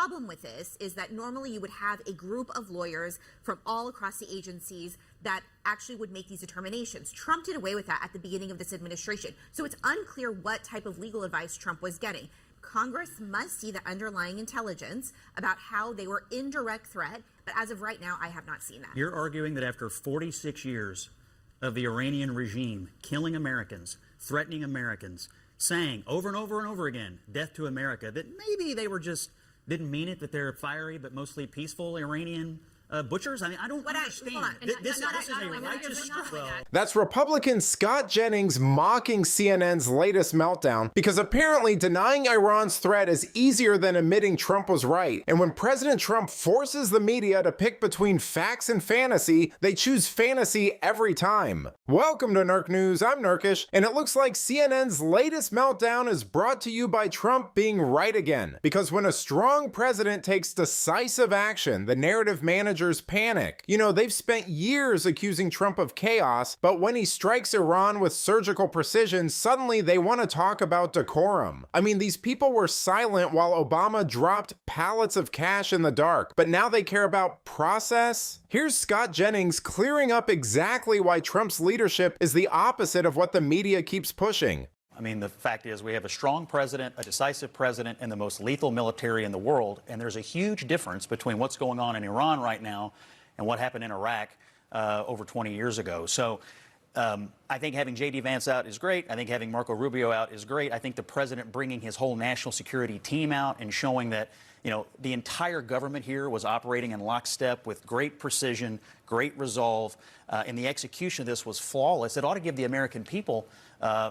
problem with this is that normally you would have a group of lawyers from all across the agencies that actually would make these determinations. Trump did away with that at the beginning of this administration. So it's unclear what type of legal advice Trump was getting. Congress must see the underlying intelligence about how they were in direct threat. But as of right now, I have not seen that. You're arguing that after 46 years of the Iranian regime killing Americans, threatening Americans, saying over and over and over again, death to America, that maybe they were just, didn't mean it, that they're fiery but mostly peaceful Iranian butchers? I mean, I don't understand. This is a righteous struggle. That's Republican Scott Jennings mocking CNN's latest meltdown because apparently denying Iran's threat is easier than admitting Trump was right. And when President Trump forces the media to pick between facts and fantasy, they choose fantasy every time. Welcome to Nerk News, I'm Nerkish, and it looks like CNN's latest meltdown is brought to you by Trump being right again. Because when a strong president takes decisive action, the narrative managers panic. You know, they've spent years accusing Trump of chaos, but when he strikes Iran with surgical precision, suddenly they want to talk about decorum. I mean, these people were silent while Obama dropped pallets of cash in the dark, but now they care about process? Here's Scott Jennings clearing up exactly why Trump's leadership is the opposite of what the media keeps pushing. I mean, the fact is we have a strong president, a decisive president, and the most lethal military in the world. And there's a huge difference between what's going on in Iran right now and what happened in Iraq over 20 years ago. So I think having J.D. Vance out is great. I think having Marco Rubio out is great. I think the president bringing his whole national security team out and showing that, you know, the entire government here was operating in lockstep with great precision, great resolve, and the execution of this was flawless. It ought to give the American people,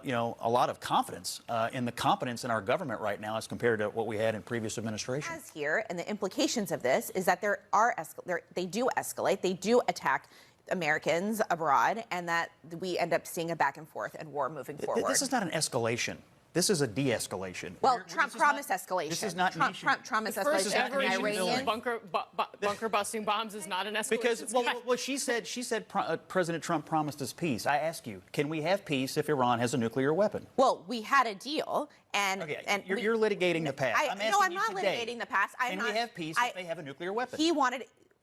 you know, a lot of confidence in the competence in our government right now as compared to what we had in previous administrations. As here, and the implications of this is that they do escalate, they do attack Americans abroad, and that we end up seeing a back and forth and war moving forward. This is not an escalation. This is a de-escalation. Well, Trump promised escalation. This is not Trump promised escalation. Iranian bunker busting bombs is not an escalation. Because well, she said President Trump promised us peace. I ask you, can we have peace if Iran has a nuclear weapon? Well, we had a deal, and okay, and you're litigating the past. I'm not litigating the past. Can we have peace if they have a nuclear weapon?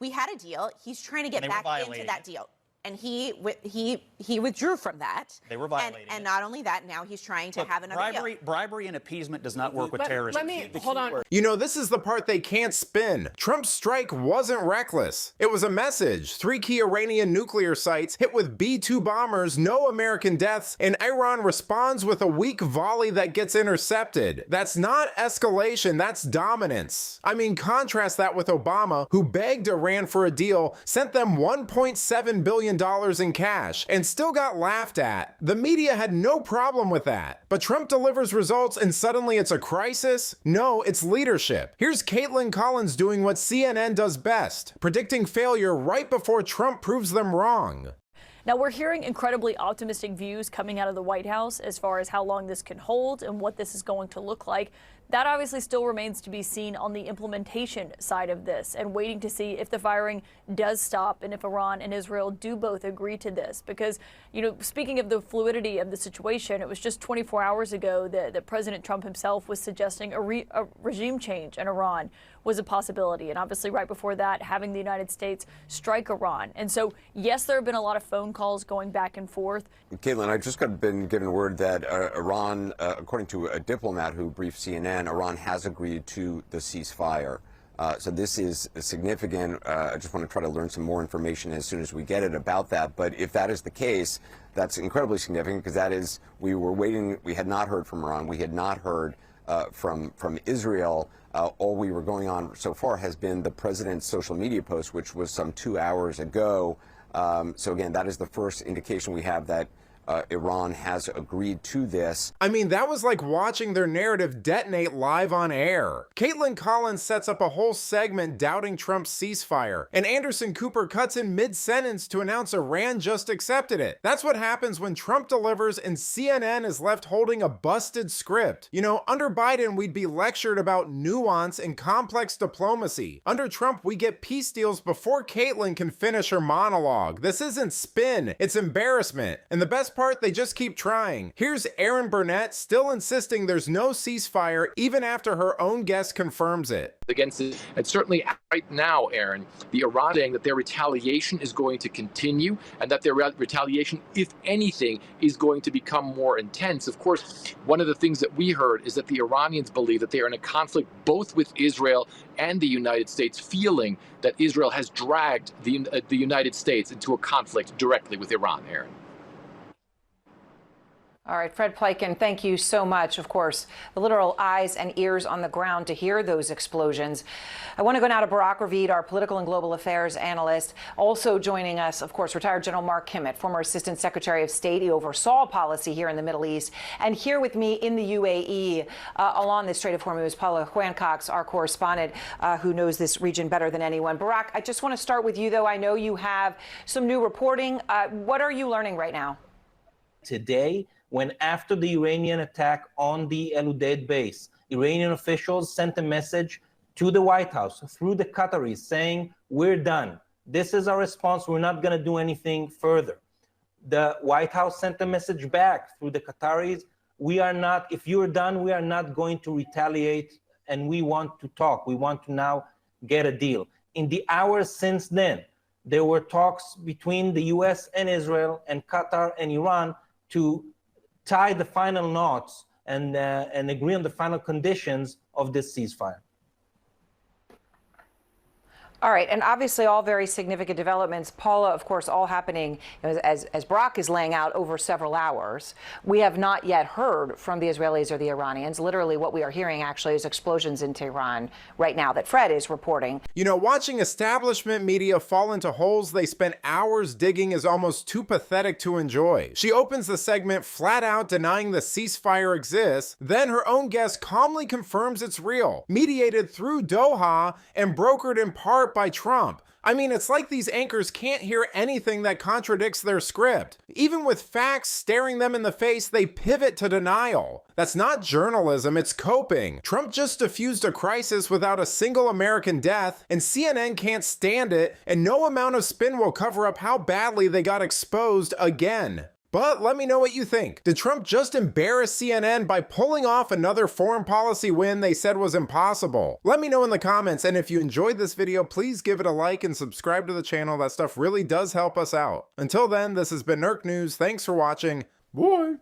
We had a deal. He's trying to get back into that deal. And he withdrew from that. They were violating and not only that, now he's trying to have another deal. Bribery and appeasement does not work with terrorism. Hold on. You know, this is the part they can't spin. Trump's strike wasn't reckless. It was a message. 3 key Iranian nuclear sites hit with B-2 bombers, no American deaths, and Iran responds with a weak volley that gets intercepted. That's not escalation, that's dominance. I mean, contrast that with Obama, who begged Iran for a deal, sent them $1.7 billion in cash, and still got laughed at. The media had no problem with that. But Trump delivers results and suddenly it's a crisis? No, it's leadership. Here's Kaitlan Collins doing what CNN does best, predicting failure right before Trump proves them wrong. Now, we're hearing incredibly optimistic views coming out of the White House as far as how long this can hold and what this is going to look like. That obviously still remains to be seen on the implementation side of this, and waiting to see if the firing does stop and if Iran and Israel do both agree to this. Because, you know, speaking of the fluidity of the situation, it was just 24 hours ago that President Trump himself was suggesting a regime change in Iran was a possibility. And obviously right before that, having the United States strike Iran. And so, yes, there have been a lot of phone calls going back and forth. Kaitlan, I just been given word that Iran, according to a diplomat who briefed CNN, Iran has agreed to the ceasefire. So this is significant. I just want to try to learn some more information as soon as we get it about that. But if that is the case, that's incredibly significant because that is, we were waiting, we had not heard from Iran, we had not heard from Israel. All we were going on so far has been the president's social media post, which was some 2 hours ago. So again, that is the first indication we have that Iran has agreed to this. I mean, that was like watching their narrative detonate live on air. Kaitlan Collins sets up a whole segment doubting Trump's ceasefire, and Anderson Cooper cuts in mid-sentence to announce Iran just accepted it. That's what happens when Trump delivers and CNN is left holding a busted script. You know, under Biden, we'd be lectured about nuance and complex diplomacy. Under Trump, we get peace deals before Kaitlan can finish her monologue. This isn't spin, it's embarrassment. And the best part, they just keep trying. Here's Erin Burnett still insisting there's no ceasefire even after her own guest confirms it. Against it. And certainly right now, Erin, the Iran saying that their retaliation is going to continue and that their retaliation, if anything, is going to become more intense. Of course, one of the things that we heard is that the Iranians believe that they are in a conflict both with Israel and the United States, feeling that Israel has dragged the United States into a conflict directly with Iran, Erin. All right, Fred Pleitgen, thank you so much. Of course, the literal eyes and ears on the ground to hear those explosions. I want to go now to Barack Ravid, our political and global affairs analyst. Also joining us, of course, retired General Mark Kimmett, former Assistant Secretary of State. He oversaw policy here in the Middle East. And here with me in the UAE, along the Strait of Hormuz, Paula Juancox, our correspondent, who knows this region better than anyone. Barack, I just want to start with you, though. I know you have some new reporting. What are you learning right now? Today, when after the Iranian attack on the El Udeid base, Iranian officials sent a message to the White House through the Qataris saying, we're done. This is our response. We're not going to do anything further. The White House sent a message back through the Qataris. We are not, if you're done, we are not going to retaliate, and we want to talk. We want to now get a deal. In the hours since then, there were talks between the US and Israel and Qatar and Iran to tie the final knots and agree on the final conditions of this ceasefire. All right, and obviously all very significant developments. Paula, of course, all happening as Barack is laying out over several hours. We have not yet heard from the Israelis or the Iranians. Literally what we are hearing actually is explosions in Tehran right now that Fred is reporting. You know, watching establishment media fall into holes they spent hours digging is almost too pathetic to enjoy. She opens the segment flat out denying the ceasefire exists, then her own guest calmly confirms it's real, mediated through Doha and brokered in part by Trump. I mean, it's like these anchors can't hear anything that contradicts their script. Even with facts staring them in the face, they pivot to denial. That's not journalism, it's coping. Trump just diffused a crisis without a single American death, and CNN can't stand it, and no amount of spin will cover up how badly they got exposed again. But let me know what you think. Did Trump just embarrass CNN by pulling off another foreign policy win they said was impossible? Let me know in the comments, and if you enjoyed this video, please give it a like and subscribe to the channel. That stuff really does help us out. Until then, this has been Nerk News. Thanks for watching. Bye!